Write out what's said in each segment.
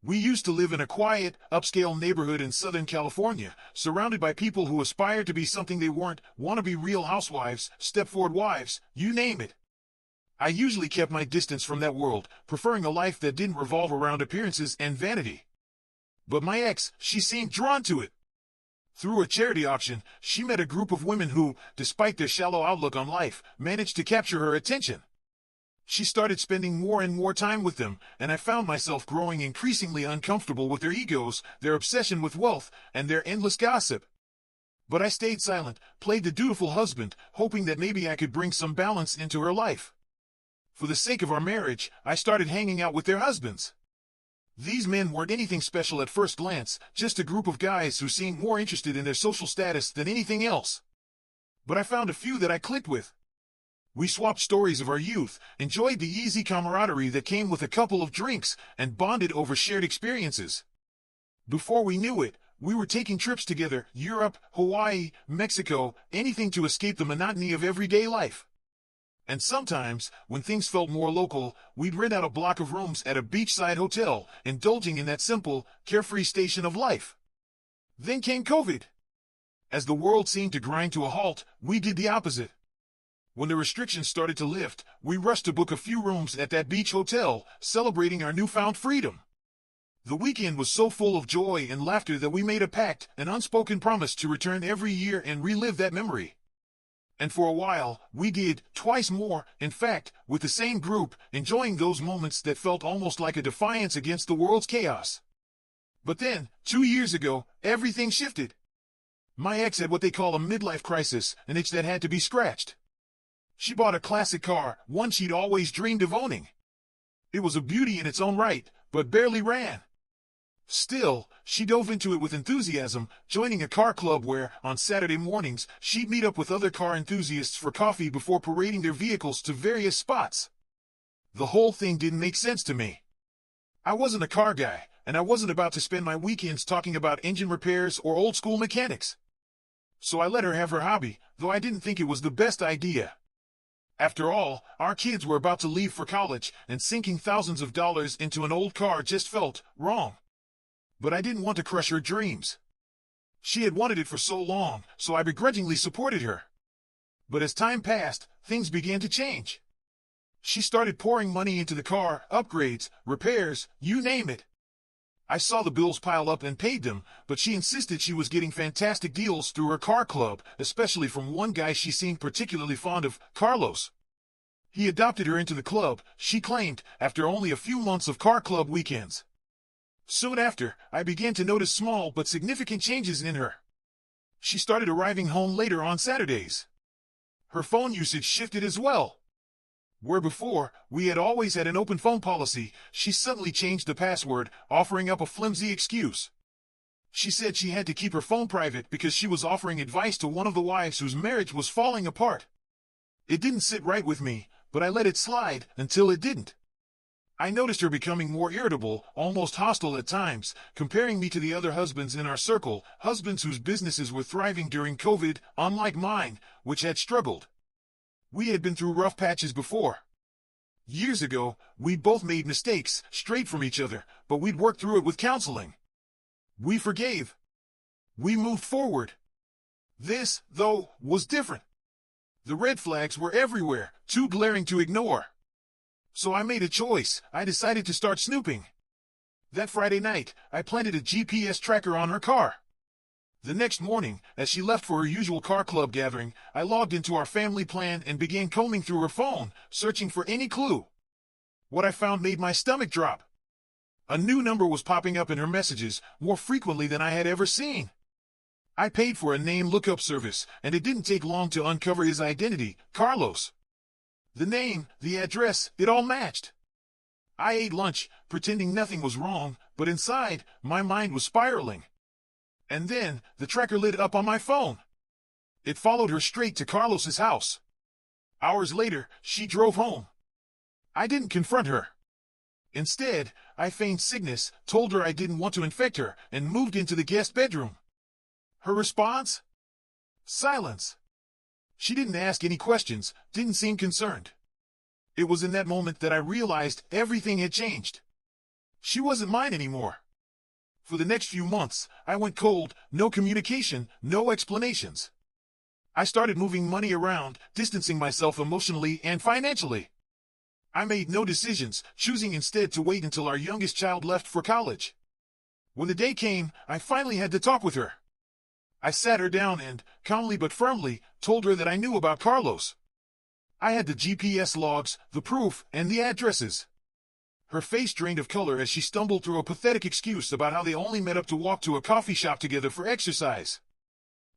We used to live in a quiet, upscale neighborhood in Southern California, surrounded by people who aspired to be something they weren't, wannabe real housewives, Stepford wives, you name it. I usually kept my distance from that world, preferring a life that didn't revolve around appearances and vanity. But my ex, she seemed drawn to it. Through a charity auction, she met a group of women who, despite their shallow outlook on life, managed to capture her attention. She started spending more and more time with them, and I found myself growing increasingly uncomfortable with their egos, their obsession with wealth, and their endless gossip. But I stayed silent, played the dutiful husband, hoping that maybe I could bring some balance into her life. For the sake of our marriage, I started hanging out with their husbands. These men weren't anything special at first glance, just a group of guys who seemed more interested in their social status than anything else. But I found a few that I clicked with. We swapped stories of our youth, enjoyed the easy camaraderie that came with a couple of drinks, and bonded over shared experiences. Before we knew it, we were taking trips together, Europe, Hawaii, Mexico, anything to escape the monotony of everyday life. And sometimes, when things felt more local, we'd rent out a block of rooms at a beachside hotel, indulging in that simple, carefree station of life. Then came COVID. As the world seemed to grind to a halt, we did the opposite. When the restrictions started to lift, we rushed to book a few rooms at that beach hotel, celebrating our newfound freedom. The weekend was so full of joy and laughter that we made a pact, an unspoken promise to return every year and relive that memory. And for a while, we did, twice more, in fact, with the same group, enjoying those moments that felt almost like a defiance against the world's chaos. But then, 2 years ago, everything shifted. My ex had what they call a midlife crisis, an itch that had to be scratched. She bought a classic car, one she'd always dreamed of owning. It was a beauty in its own right, but barely ran. Still, she dove into it with enthusiasm, joining a car club where, on Saturday mornings, she'd meet up with other car enthusiasts for coffee before parading their vehicles to various spots. The whole thing didn't make sense to me. I wasn't a car guy, and I wasn't about to spend my weekends talking about engine repairs or old-school mechanics. So I let her have her hobby, though I didn't think it was the best idea. After all, our kids were about to leave for college, and sinking thousands of dollars into an old car just felt wrong. But I didn't want to crush her dreams. She had wanted it for so long, so I begrudgingly supported her. But as time passed, things began to change. She started pouring money into the car, upgrades, repairs, you name it. I saw the bills pile up and paid them, but she insisted she was getting fantastic deals through her car club, especially from one guy she seemed particularly fond of, Carlos. He adopted her into the club, she claimed, after only a few months of car club weekends. Soon after, I began to notice small but significant changes in her. She started arriving home later on Saturdays. Her phone usage shifted as well. Where before, we had always had an open phone policy, she suddenly changed the password, offering up a flimsy excuse. She said she had to keep her phone private because she was offering advice to one of the wives whose marriage was falling apart. It didn't sit right with me, but I let it slide until it didn't. I noticed her becoming more irritable, almost hostile at times, comparing me to the other husbands in our circle, husbands whose businesses were thriving during COVID, unlike mine, which had struggled. We had been through rough patches before. Years ago, we'd both made mistakes, strayed from each other, but we'd worked through it with counseling. We forgave. We moved forward. This, though, was different. The red flags were everywhere, too glaring to ignore. So I made a choice. I decided to start snooping. That Friday night, I planted a GPS tracker on her car. The next morning, as she left for her usual car club gathering, I logged into our family plan and began combing through her phone, searching for any clue. What I found made my stomach drop. A new number was popping up in her messages, more frequently than I had ever seen. I paid for a name lookup service, and it didn't take long to uncover his identity, Carlos. The name, the address, it all matched. I ate lunch, pretending nothing was wrong, but inside, my mind was spiraling. And then, the tracker lit up on my phone. It followed her straight to Carlos's house. Hours later, she drove home. I didn't confront her. Instead, I feigned sickness, told her I didn't want to infect her, and moved into the guest bedroom. Her response? Silence. She didn't ask any questions, didn't seem concerned. It was in that moment that I realized everything had changed. She wasn't mine anymore. For the next few months, I went cold, no communication, no explanations. I started moving money around, distancing myself emotionally and financially. I made no decisions, choosing instead to wait until our youngest child left for college. When the day came, I finally had to talk with her. I sat her down and, calmly but firmly, told her that I knew about Carlos. I had the GPS logs, the proof, and the addresses. Her face drained of color as she stumbled through a pathetic excuse about how they only met up to walk to a coffee shop together for exercise.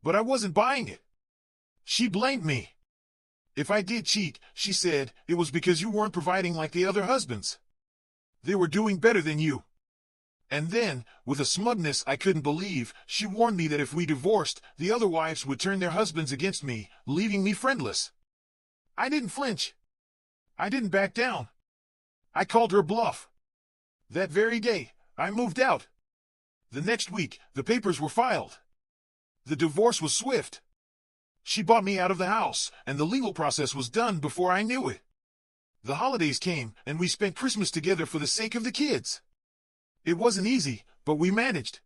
But I wasn't buying it. She blamed me. If I did cheat, she said, it was because you weren't providing like the other husbands. They were doing better than you. And then, with a smugness I couldn't believe, she warned me that if we divorced, the other wives would turn their husbands against me, leaving me friendless. I didn't flinch. I didn't back down. I called her bluff. That very day, I moved out. The next week, the papers were filed. The divorce was swift. She bought me out of the house, and the legal process was done before I knew it. The holidays came, and we spent Christmas together for the sake of the kids. It wasn't easy, but we managed.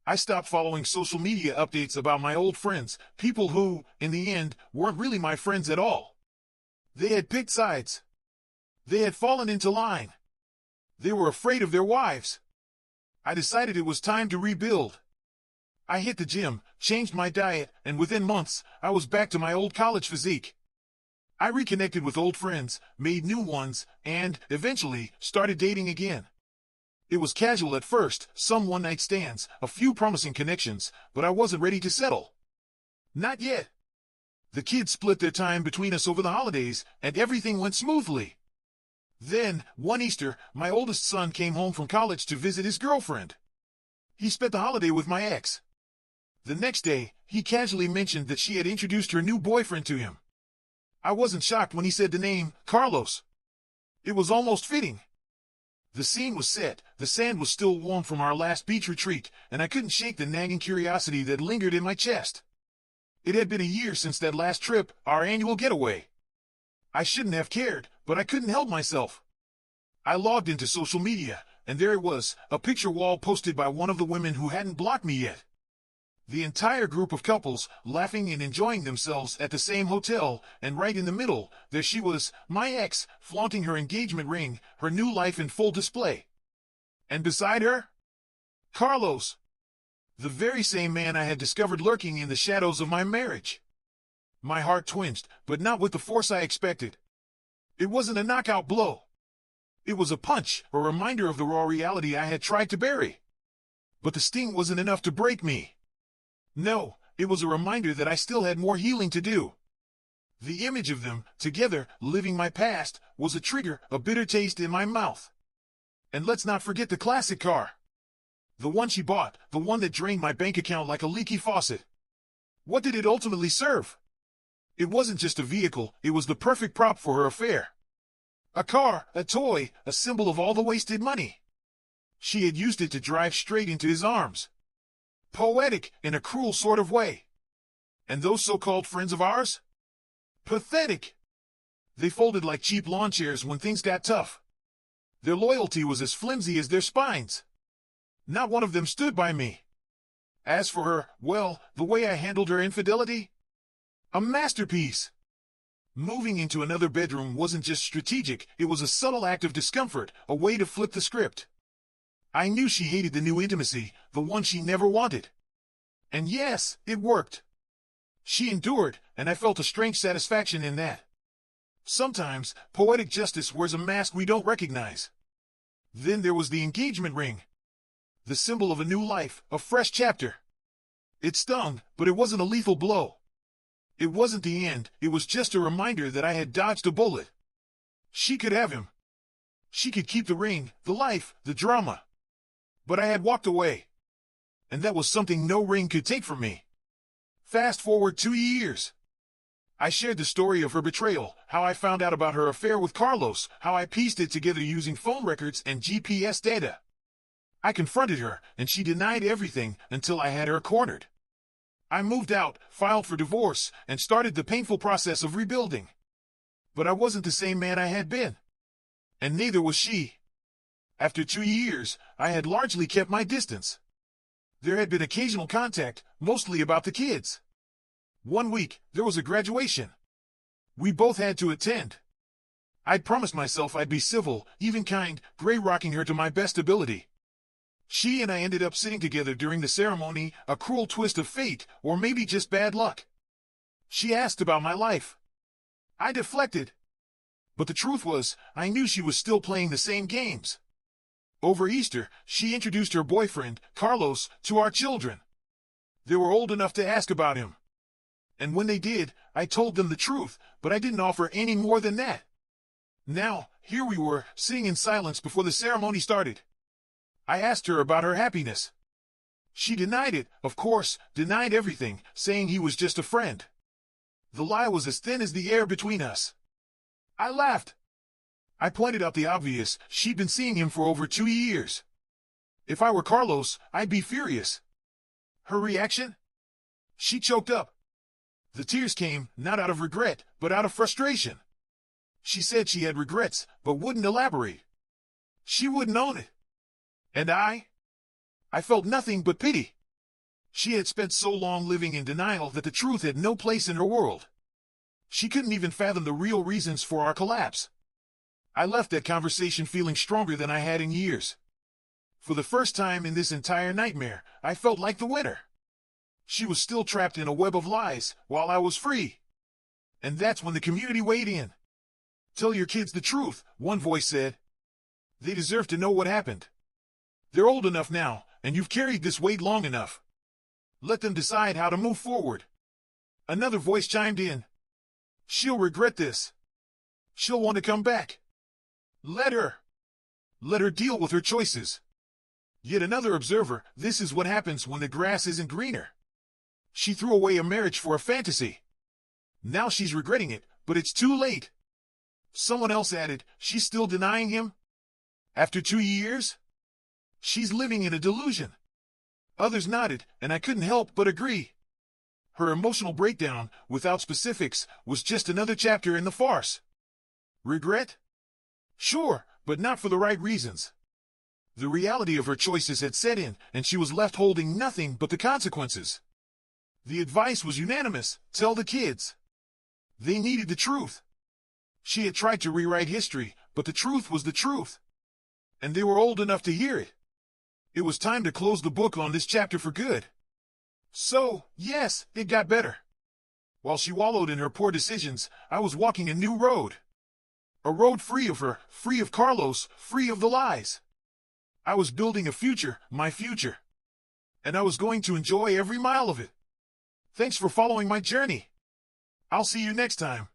I stopped following social media updates about my old friends, people who, in the end, weren't really my friends at all. They had picked sides. They had fallen into line. They were afraid of their wives. I decided it was time to rebuild. I hit the gym, changed my diet, and within months, I was back to my old college physique. I reconnected with old friends, made new ones, and, eventually, started dating again. It was casual at first, some one-night stands, a few promising connections, but I wasn't ready to settle. Not yet. The kids split their time between us over the holidays, and everything went smoothly. Then, one Easter, my oldest son came home from college to visit his girlfriend. He spent the holiday with my ex. The next day, he casually mentioned that she had introduced her new boyfriend to him. I wasn't shocked when he said the name, Carlos. It was almost fitting. The scene was set, the sand was still warm from our last beach retreat, and I couldn't shake the nagging curiosity that lingered in my chest. It had been a year since that last trip, our annual getaway. I shouldn't have cared, but I couldn't help myself. I logged into social media, and there it was, a picture wall posted by one of the women who hadn't blocked me yet. The entire group of couples, laughing and enjoying themselves at the same hotel, and right in the middle, there she was, my ex, flaunting her engagement ring, her new life in full display. And beside her? Carlos. The very same man I had discovered lurking in the shadows of my marriage. My heart twinged, but not with the force I expected. It wasn't a knockout blow. It was a punch, a reminder of the raw reality I had tried to bury. But the sting wasn't enough to break me. No, it was a reminder that I still had more healing to do. The image of them, together, living my past, was a trigger, a bitter taste in my mouth. And let's not forget the classic car. The one she bought, the one that drained my bank account like a leaky faucet. What did it ultimately serve? It wasn't just a vehicle, it was the perfect prop for her affair. A car, a toy, a symbol of all the wasted money. She had used it to drive straight into his arms. Poetic, in a cruel sort of way. And those so-called friends of ours? Pathetic. They folded like cheap lawn chairs when things got tough. Their loyalty was as flimsy as their spines. Not one of them stood by me. As for her, well, the way I handled her infidelity? A masterpiece. Moving into another bedroom wasn't just strategic, it was a subtle act of discomfort, a way to flip the script. I knew she hated the new intimacy, the one she never wanted. And yes, it worked. She endured, and I felt a strange satisfaction in that. Sometimes, poetic justice wears a mask we don't recognize. Then there was the engagement ring. The symbol of a new life, a fresh chapter. It stung, but it wasn't a lethal blow. It wasn't the end, it was just a reminder that I had dodged a bullet. She could have him. She could keep the ring, the life, the drama. But I had walked away. And that was something no ring could take from me. Fast forward 2 years. I shared the story of her betrayal, how I found out about her affair with Carlos, how I pieced it together using phone records and GPS data. I confronted her, and she denied everything until I had her cornered. I moved out, filed for divorce, and started the painful process of rebuilding. But I wasn't the same man I had been. And neither was she. After 2 years, I had largely kept my distance. There had been occasional contact, mostly about the kids. One week, there was a graduation. We both had to attend. I'd promised myself I'd be civil, even kind, gray-rocking her to my best ability. She and I ended up sitting together during the ceremony, a cruel twist of fate, or maybe just bad luck. She asked about my life. I deflected. But the truth was, I knew she was still playing the same games. Over Easter, she introduced her boyfriend, Carlos, to our children. They were old enough to ask about him. And when they did, I told them the truth, but I didn't offer any more than that. Now, here we were, sitting in silence before the ceremony started. I asked her about her happiness. She denied it, of course, denied everything, saying he was just a friend. The lie was as thin as the air between us. I laughed. I pointed out the obvious, she'd been seeing him for over 2 years. If I were Carlos, I'd be furious. Her reaction? She choked up. The tears came, not out of regret, but out of frustration. She said she had regrets, but wouldn't elaborate. She wouldn't own it. And I felt nothing but pity. She had spent so long living in denial that the truth had no place in her world. She couldn't even fathom the real reasons for our collapse. I left that conversation feeling stronger than I had in years. For the first time in this entire nightmare, I felt like the winner. She was still trapped in a web of lies, while I was free. And that's when the community weighed in. Tell your kids the truth, one voice said. They deserve to know what happened. They're old enough now, and you've carried this weight long enough. Let them decide how to move forward. Another voice chimed in. She'll regret this. She'll want to come back. Let her. Let her deal with her choices. Yet another observer, this is what happens when the grass isn't greener. She threw away a marriage for a fantasy. Now she's regretting it, but it's too late. Someone else added, she's still denying him? After 2 years? She's living in a delusion. Others nodded, and I couldn't help but agree. Her emotional breakdown, without specifics, was just another chapter in the farce. Regret? Sure, but not for the right reasons. The reality of her choices had set in, and she was left holding nothing but the consequences. The advice was unanimous, tell the kids. They needed the truth. She had tried to rewrite history, but the truth was the truth. And they were old enough to hear it. It was time to close the book on this chapter for good. So, yes, it got better. While she wallowed in her poor decisions, I was walking a new road. A road free of her, free of Carlos, free of the lies. I was building a future, my future. And I was going to enjoy every mile of it. Thanks for following my journey. I'll see you next time.